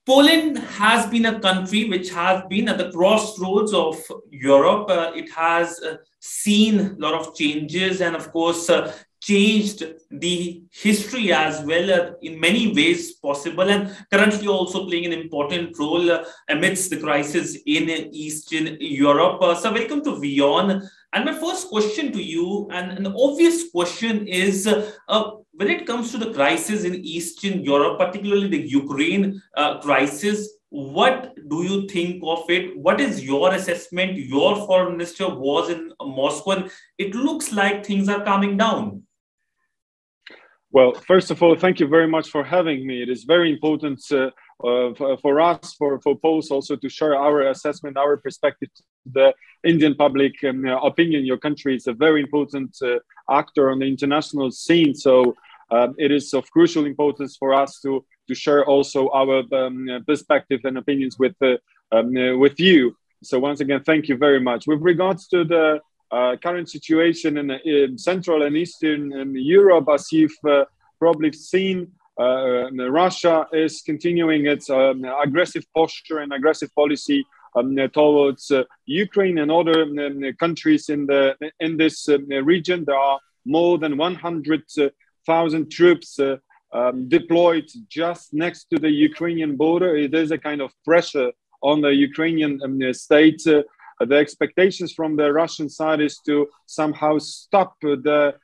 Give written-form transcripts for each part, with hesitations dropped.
Poland has been a country which has been at the crossroads of Europe. It has seen a lot of changes and, of course, changed the history as well in many ways possible, and currently also playing an important role amidst the crisis in Eastern Europe. So welcome to WION. And my first question to you, and an obvious question, is when it comes to the crisis in Eastern Europe, particularly the Ukraine crisis, what do you think of it? What is your assessment? Your foreign minister was in Moscow, and it looks like things are calming down. Well, first of all, thank you very much for having me. It is very important for us, for Poles also, to share our assessment, our perspective to the Indian public opinion. Your country is a very important actor on the international scene. So it is of crucial importance for us to share also our perspective and opinions with you. So once again, thank you very much. With regards to the current situation in Central and Eastern Europe, as you've probably seen, Russia is continuing its aggressive posture and aggressive policy towards Ukraine and other countries in this region. There are more than 100,000 troops deployed just next to the Ukrainian border. It is a kind of pressure on the Ukrainian state. The expectations from the Russian side is to somehow stop the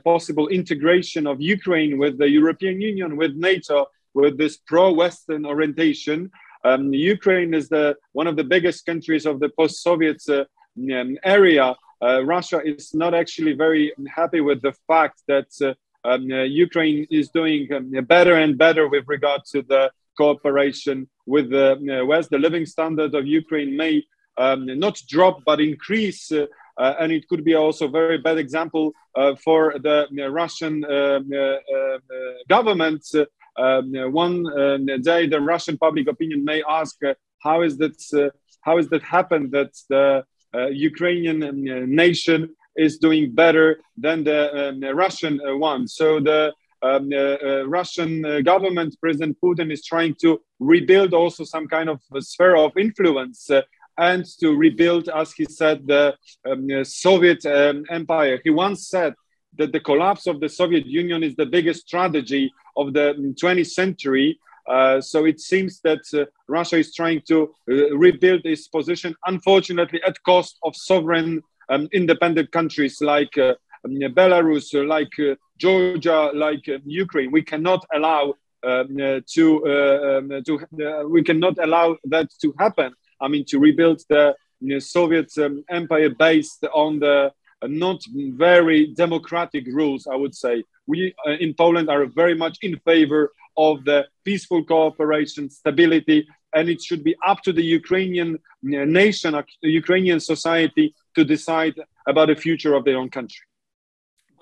possible integration of Ukraine with the European Union, with NATO, with this pro-Western orientation. Ukraine is one of the biggest countries of the post-Soviet area. Russia is not actually very happy with the fact that Ukraine is doing better and better with regard to the cooperation with the West. The living standard of Ukraine may not drop but increase, and it could be also a very bad example for the Russian government. One day the Russian public opinion may ask, how is that happened that the Ukrainian nation is doing better than the Russian one? So the Russian government, President Putin, is trying to rebuild also some kind of sphere of influence and to rebuild, as he said, the Soviet empire. He once said that the collapse of the Soviet Union is the biggest tragedy of the 20th century. So it seems that Russia is trying to rebuild its position, unfortunately, at cost of sovereign independent countries like Belarus, like Georgia, like Ukraine. We cannot allow we cannot allow that to happen. I mean, to rebuild the Soviet empire based on the not very democratic rules, I would say. We in Poland are very much in favor of the peaceful cooperation, stability, and it should be up to the Ukrainian nation, Ukrainian society to decide about the future of their own country.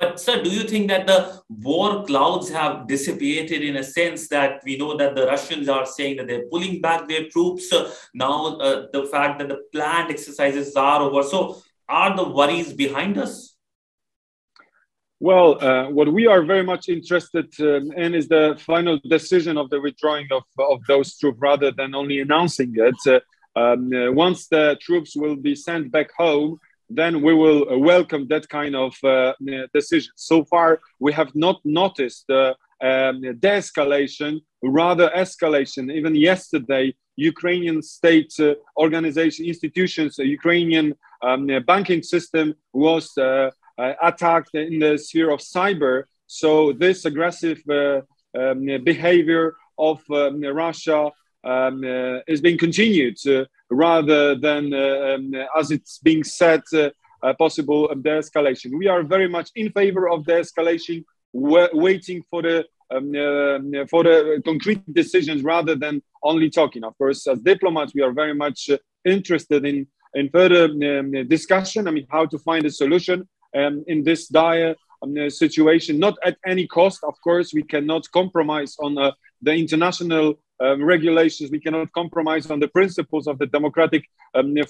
But sir, do you think that the war clouds have dissipated, in a sense that we know that the Russians are saying that they're pulling back their troops? Now the fact that the planned exercises are over. So are the worries behind us? Well, what we are very much interested in is the final decision of the withdrawing of those troops rather than only announcing it. Once the troops will be sent back home, then we will welcome that kind of decision. So far, we have not noticed de-escalation, rather escalation. Even yesterday, Ukrainian state organization institutions, Ukrainian banking system was attacked in the sphere of cyber. So this aggressive behavior of Russia is being continued rather than, as it's being said, possible de-escalation. We are very much in favor of de-escalation, waiting for the concrete decisions rather than only talking. Of course, as diplomats, we are very much interested in further discussion. I mean, how to find a solution in this dire situation, not at any cost. Of course, we cannot compromise on the international regulations. We cannot compromise on the principles of the democratic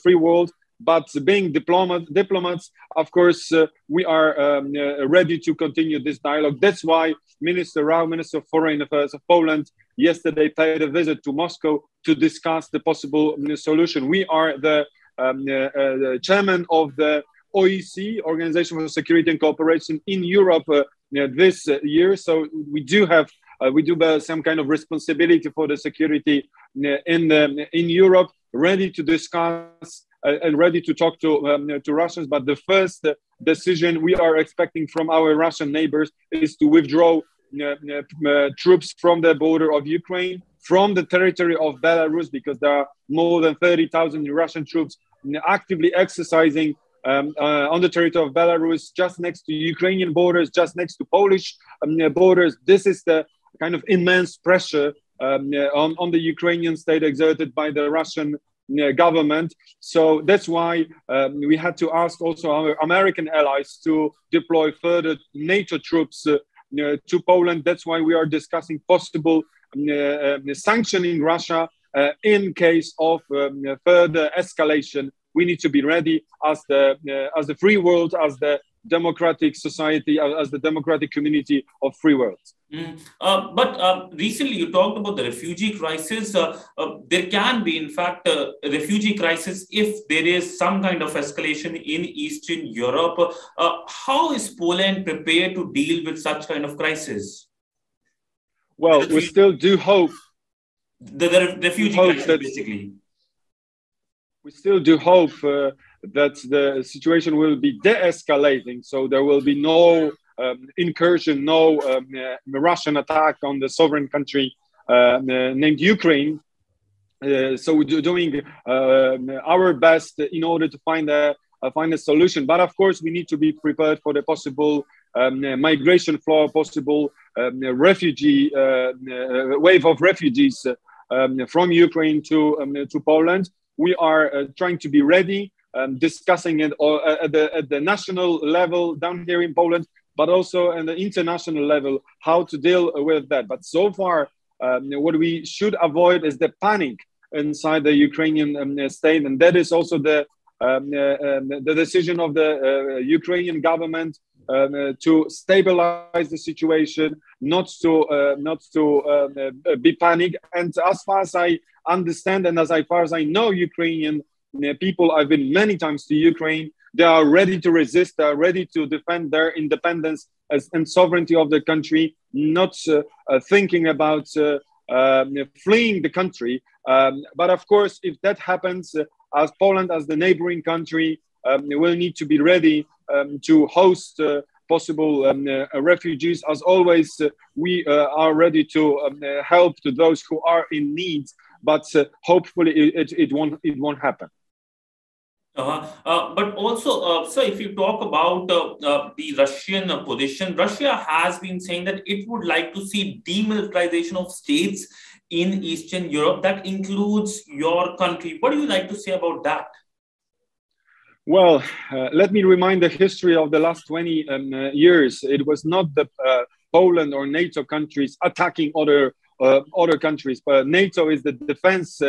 free world. But being diplomats, of course, we are ready to continue this dialogue. That's why Minister Rau, Minister of Foreign Affairs of Poland, yesterday paid a visit to Moscow to discuss the possible solution. We are the chairman of the OEC, Organization for Security and Cooperation in Europe, this year. So we do have some kind of responsibility for the security in Europe, ready to discuss and ready to talk to Russians. But the first decision we are expecting from our Russian neighbors is to withdraw troops from the border of Ukraine, from the territory of Belarus, because there are more than 30,000 Russian troops actively exercising on the territory of Belarus, just next to Ukrainian borders, just next to Polish borders. This is the kind of immense pressure on the Ukrainian state exerted by the Russian government. So that's why we had to ask also our American allies to deploy further NATO troops to Poland. That's why we are discussing possible sanctioning Russia in case of further escalation. We need to be ready as the free world, as the democratic society, as the democratic community of free world. But recently you talked about the refugee crisis. There can be, in fact, a refugee crisis if there is some kind of escalation in Eastern Europe. How is Poland prepared to deal with such kind of crisis? Well, we still do hope. The refugee crisis, basically. We still do hope that the situation will be de-escalating, so there will be no incursion, no Russian attack on the sovereign country named Ukraine. So we're doing our best in order to find a solution. But of course, we need to be prepared for the possible migration flow, possible refugee wave of refugees from Ukraine to Poland. We are trying to be ready, discussing it at the national level down here in Poland, but also at the international level, how to deal with that. But so far, what we should avoid is the panic inside the Ukrainian state. And that is also the decision of the Ukrainian government to stabilize the situation, not to be panicked. And as far as I understand, and as far as I know, Ukrainian people, I've been many times to Ukraine, they are ready to resist, they are ready to defend their independence and sovereignty of the country, not thinking about fleeing the country. But of course, if that happens, as Poland, as the neighboring country, will need to be ready to host possible refugees. As always, we are ready to help to those who are in need, but hopefully it won't happen. But also, so if you talk about the Russian position, Russia has been saying that it would like to see demilitarization of states in Eastern Europe. That includes your country. What do you like to say about that? Well, let me remind the history of the last 20 years. It was not the Poland or NATO countries attacking other countries, but NATO is the defense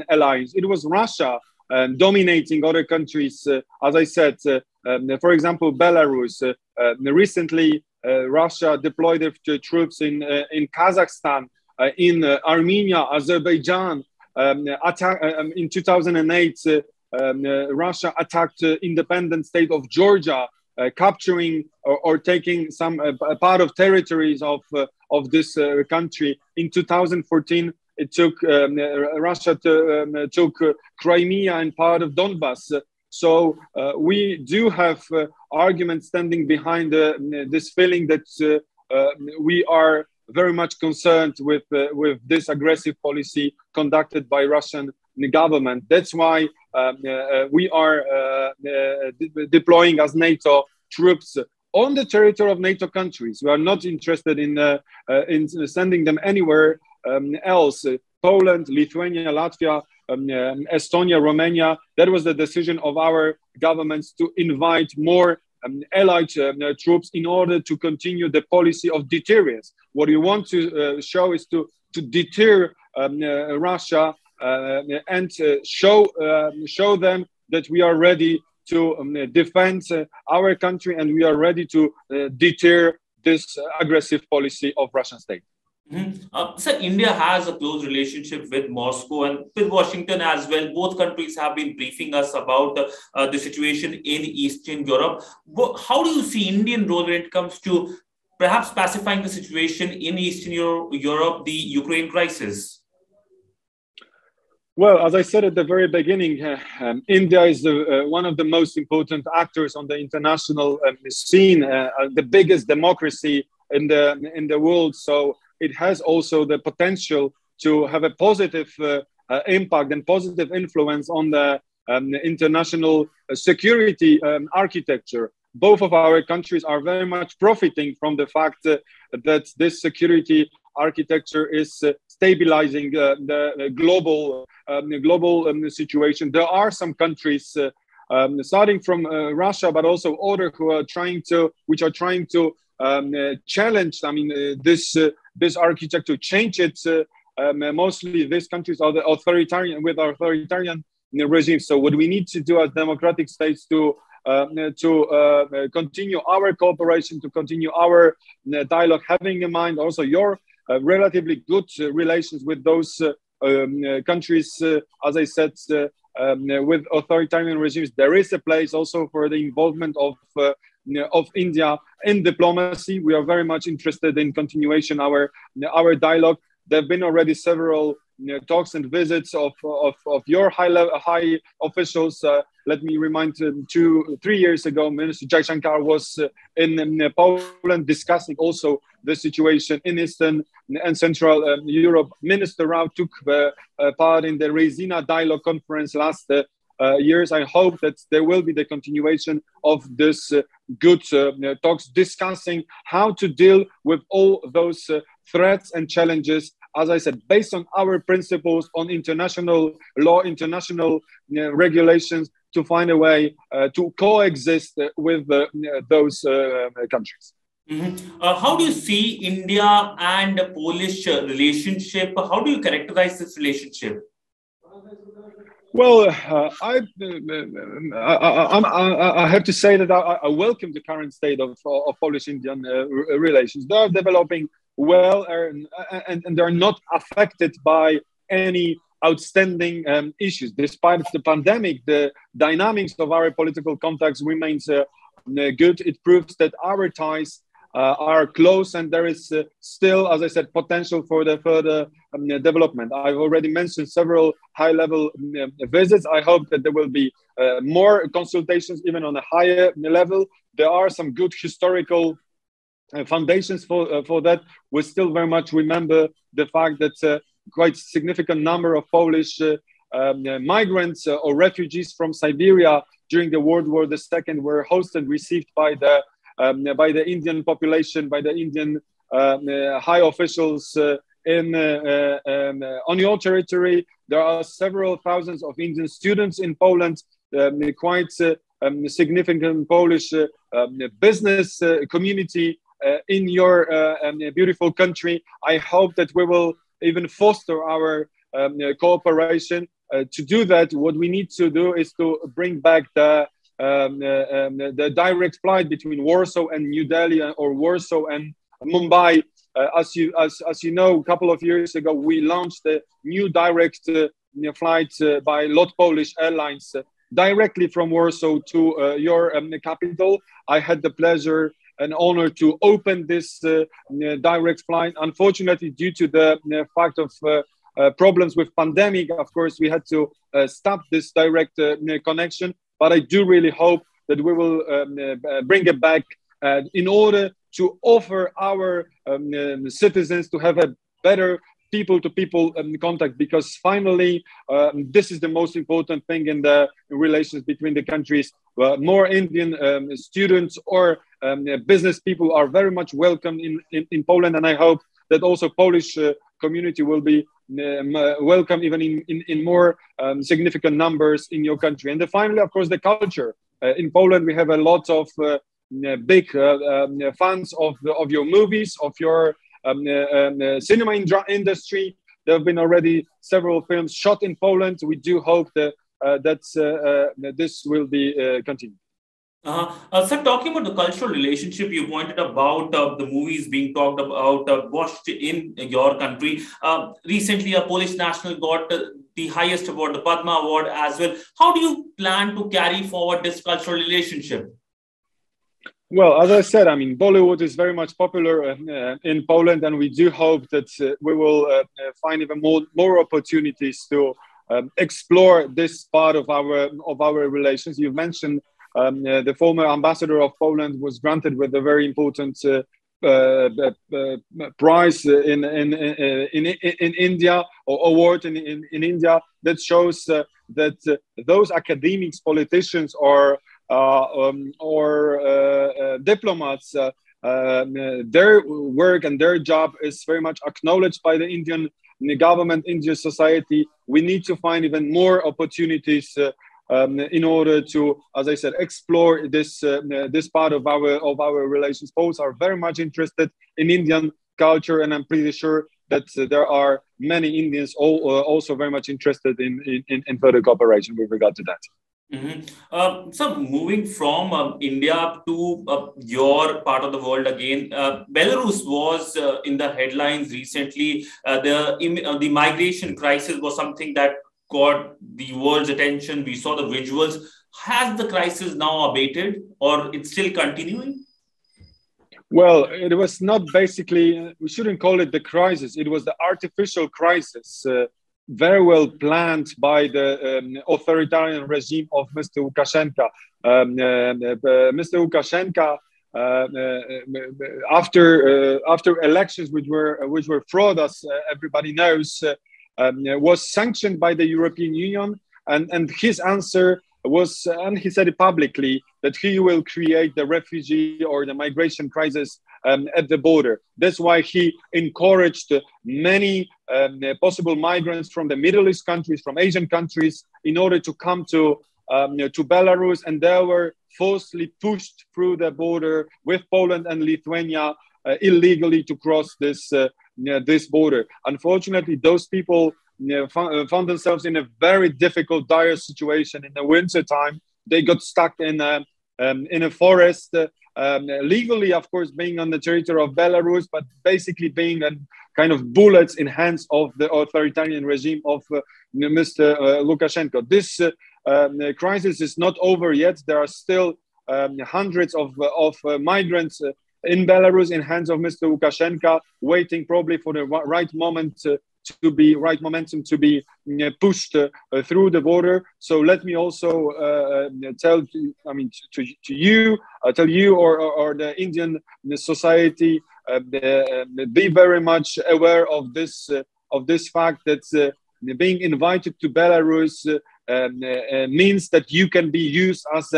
alliance. It was Russia dominating other countries. As I said, for example, Belarus. Recently, Russia deployed their troops in Kazakhstan, in Armenia, Azerbaijan. In 2008, Russia attacked the independent state of Georgia, capturing or taking some part of territories of this country. In 2014, it took Russia took Crimea and part of Donbass. So we do have arguments standing behind this feeling that we are very much concerned with this aggressive policy conducted by Russian government. That's why we are deploying as NATO troops on the territory of NATO countries. We are not interested in sending them anywhere else. Poland, Lithuania, Latvia, Estonia, Romania. That was the decision of our governments to invite more allied troops in order to continue the policy of deterrence. What we want to show is to deter Russia and show them that we are ready to defend our country, and we are ready to deter this aggressive policy of Russian state. Sir, India has a close relationship with Moscow and with Washington as well. Both countries have been briefing us about the situation in Eastern Europe. How do you see Indian role when it comes to perhaps pacifying the situation in Eastern Europe, the Ukraine crisis? Well, as I said at the very beginning, India is one of the most important actors on the international scene, the biggest democracy in the world. So it has also the potential to have a positive impact and positive influence on the international security architecture. Both of our countries are very much profiting from the fact that this security architecture is stabilizing the global situation. There are some countries, starting from Russia, but also other which are trying to challenge. I mean, this architecture, change it. Mostly, these countries are the authoritarian regimes. So, what we need to do as democratic states to continue our cooperation, to continue our dialogue, having in mind also your relatively good relations with those countries, as I said, with authoritarian regimes. There is a place also for the involvement of India in diplomacy. We are very much interested in continuation our dialogue. There have been already several talks and visits of your high officials. Let me remind 2-3 years ago, Minister Przydacz was in Poland discussing also the situation in Eastern and Central Europe. Minister Rao took part in the Rezina Dialogue Conference last years. I hope that there will be the continuation of this good talks discussing how to deal with all those threats and challenges, as I said, based on our principles, on international law, international regulations, to find a way to coexist with those countries. How do you see India and Polish relationship? How do you characterize this relationship? Well, I have to say that I welcome the current state of Polish-Indian relations. They are developing well, and they're not affected by any outstanding issues. Despite the pandemic, the dynamics of our political contacts remains good. It proves that our ties are close, and there is still, as I said, potential for the further development. I've already mentioned several high-level visits. I hope that there will be more consultations, even on a higher level. There are some good historical foundations for that. We still very much remember the fact that quite significant number of Polish migrants or refugees from Siberia during the World War II were hosted, received by the Indian population, by the Indian high officials on your territory. There are several thousands of Indian students in Poland, quite significant Polish business community in your beautiful country. I hope that we will even foster our cooperation. To do that, what we need to do is to bring back the direct flight between Warsaw and New Delhi, or Warsaw and Mumbai. As you know, a couple of years ago, we launched a new direct flight by Lot Polish Airlines directly from Warsaw to your capital. I had the pleasure and honor to open this direct flight. Unfortunately, due to the fact of problems with pandemic, of course, we had to stop this direct connection. But I do really hope that we will bring it back in order to offer our citizens to have a better people-to-people contact, because finally, this is the most important thing in the relations between the countries. More Indian students or business people are very much welcome in Poland, and I hope that also Polish community will be welcome even in more significant numbers in your country. And then finally, of course, the culture. In Poland, we have a lot of big fans of your movies, of your cinema industry. There have been already several films shot in Poland. We do hope that this will be continued. So talking about the cultural relationship, you pointed about the movies being talked about, watched in your country. Recently, a Polish national got the highest award, the Padma Award as well. How do you plan to carry forward this cultural relationship? Well, as I said, I mean, Bollywood is very much popular in Poland, and we do hope that we will find even more opportunities to explore this part of our relations. You've mentioned the former ambassador of Poland was granted with a very important prize in India, or award in India, that shows that those academics, politicians, or diplomats, their work and their job is very much acknowledged by the Indian government, Indian society. We need to find even more opportunities in order to, as I said, explore this part of our relations. Poles are very much interested in Indian culture, and I'm pretty sure that there are many Indians also very much interested in further cooperation with regard to that. So moving from India to your part of the world again, Belarus was in the headlines recently. The migration crisis was something that got the world's attention. We saw the visuals. Has the crisis now abated, or it's still continuing? Well, it was not basically, we shouldn't call it the crisis. It was the artificial crisis, very well planned by the authoritarian regime of Mr. Lukashenko. Mr. Lukashenko, after elections which were fraud, as everybody knows, was sanctioned by the European Union, and his answer was, and he said it publicly, that he will create the refugee or the migration crisis at the border. That's why he encouraged many possible migrants from the Middle East countries, from Asian countries, in order to come to Belarus, and they were forcibly pushed through the border with Poland and Lithuania illegally to cross this border. Unfortunately, those people found themselves in a very difficult, dire situation in the winter time. They got stuck in a forest, legally, of course, being on the territory of Belarus, but basically being a kind of bullets in hands of the authoritarian regime of Mr. Lukashenko. This crisis is not over yet. There are still hundreds of migrants in Belarus in hands of Mr. Lukashenko, waiting probably for the right momentum to be pushed through the border. So let me also tell you or the Indian society, be very much aware of this fact that being invited to Belarus means that you can be used as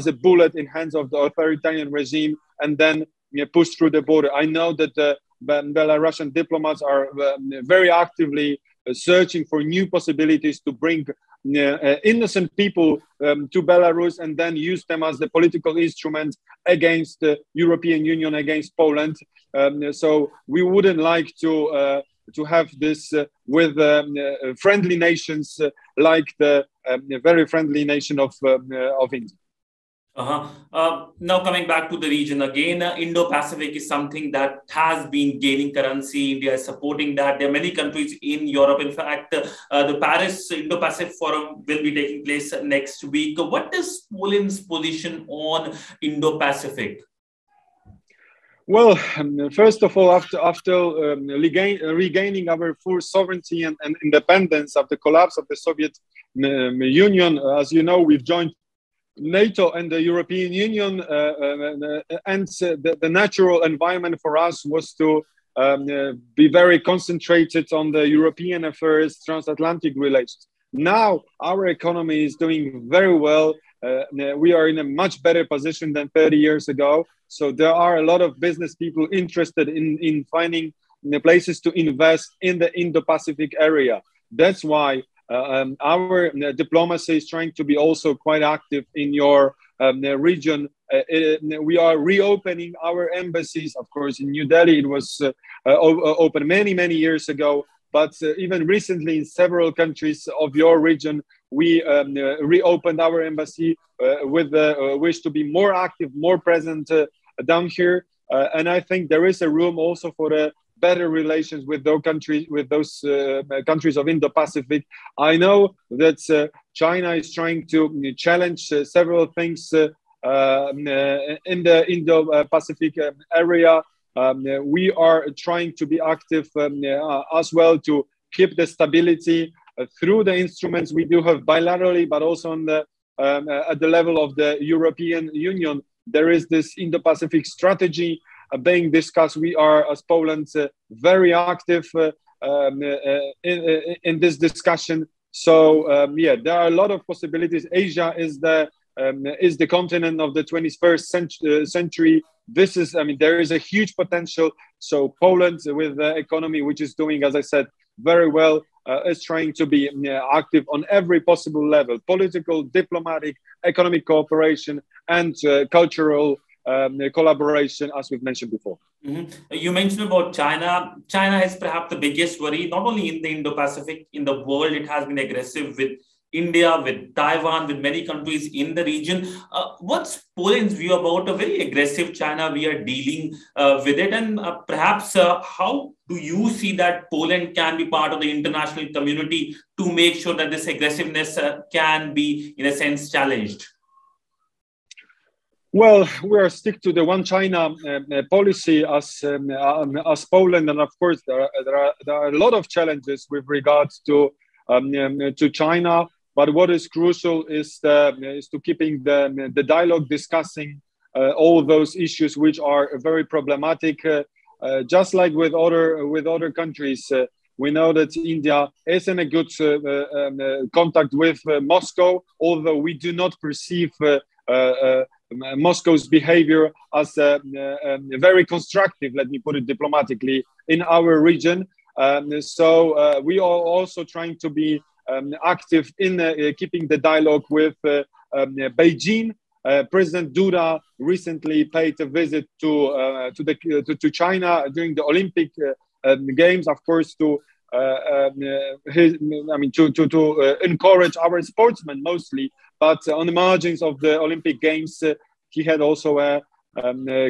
a bullet in hands of the authoritarian regime and then pushed through the border. I know that the Belarusian diplomats are very actively searching for new possibilities to bring innocent people to Belarus and then use them as the political instrument against the European Union, against Poland. So we wouldn't like to have this with friendly nations like the very friendly nation of India. Now coming back to the region again, Indo-Pacific is something that has been gaining currency. India is supporting that. There are many countries in Europe. In fact, the Paris Indo-Pacific Forum will be taking place next week. What is Poland's position on Indo-Pacific? Well, first of all, after regaining our full sovereignty and independence after the collapse of the Soviet Union, as you know, we've joined NATO and the European Union, and the natural environment for us was to be very concentrated on the European affairs, transatlantic relations. Now our economy is doing very well. We are in a much better position than 30 years ago. So there are a lot of business people interested in finding places to invest in the Indo-Pacific area. That's why our diplomacy is trying to be also quite active in your region. We are reopening our embassies. Of course, in New Delhi, it was open many years ago. But even recently, in several countries of your region, we reopened our embassy with the wish to be more active, more present down here. And I think there is a room also for the better relations with those countries, countries of Indo-Pacific. I know that China is trying to challenge several things in the Indo-Pacific area. We are trying to be active as well to keep the stability through the instruments we do have bilaterally, but also on the at the level of the European Union. There is this Indo-Pacific strategy being discussed. We are, as Poland, very active in this discussion. So yeah, there are a lot of possibilities. Asia is the continent of the 21st century. This is, I mean, there is a huge potential. So Poland, with the economy which is doing, as I said, very well, is trying to be active on every possible level: political, diplomatic, economic cooperation, and cultural collaboration, as we've mentioned before. You mentioned about China. China is perhaps the biggest worry, not only in the Indo-Pacific, in the world. It has been aggressive with India, with Taiwan, with many countries in the region. What's Poland's view about a very aggressive China? We are dealing with it, and perhaps how do you see that Poland can be part of the international community to make sure that this aggressiveness can be, in a sense, challenged? Well, we are stick to the one China policy as Poland, and of course there are a lot of challenges with regards to China. But what is crucial is to keeping the dialogue, discussing all those issues which are very problematic. Just like with other countries, we know that India is in a good contact with Moscow, although we do not perceive Moscow's behavior as very constructive, let me put it diplomatically, in our region. So we are also trying to be active in keeping the dialogue with Beijing. President Duda recently paid a visit to China during the Olympic Games, of course, to encourage our sportsmen mostly. But on the margins of the Olympic Games, he had also a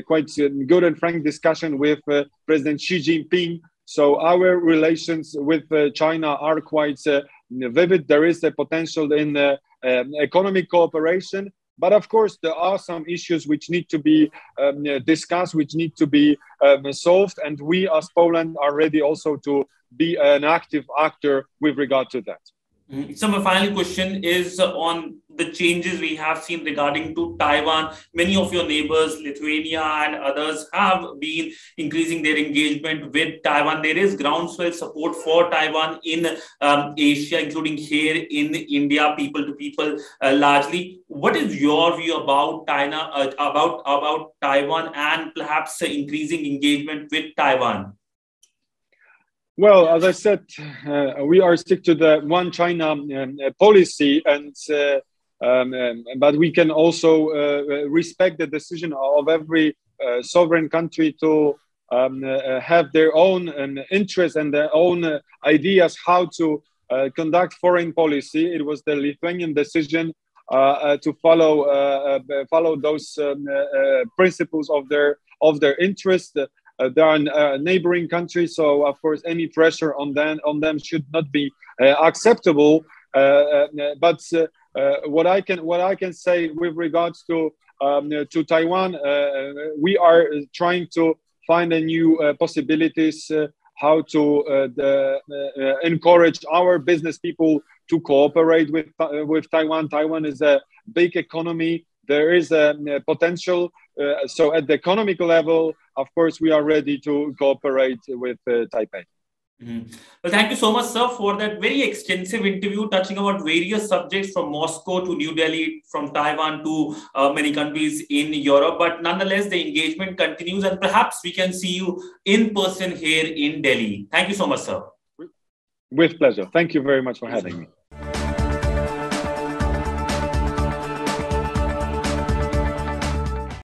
quite good and frank discussion with President Xi Jinping. So our relations with China are quite vivid. There is a potential in economic cooperation. But of course, there are some issues which need to be discussed, which need to be solved. And we as Poland are ready also to be an active actor with regard to that. So my final question is on the changes we have seen regarding to Taiwan. Many of your neighbors, Lithuania and others, have been increasing their engagement with Taiwan. There is groundswell support for Taiwan in Asia, including here in India, people to people largely. What is your view about about Taiwan and perhaps increasing engagement with Taiwan? Well, as I said, we are stick to the one China policy, and but we can also respect the decision of every sovereign country to have their own interests and their own ideas how to conduct foreign policy. It was the Lithuanian decision to follow those principles of their interest. There are neighboring countries, so of course any pressure on them should not be acceptable. But what I can say with regards to Taiwan, we are trying to find a new possibilities how to encourage our business people to cooperate with Taiwan. Taiwan is a big economy. There is a potential. So at the economic level, of course, we are ready to cooperate with Taipei. Well, thank you so much, sir, for that very extensive interview touching about various subjects from Moscow to New Delhi, from Taiwan to many countries in Europe. But nonetheless, the engagement continues, and perhaps we can see you in person here in Delhi. Thank you so much, sir. With pleasure. Thank you very much for having me.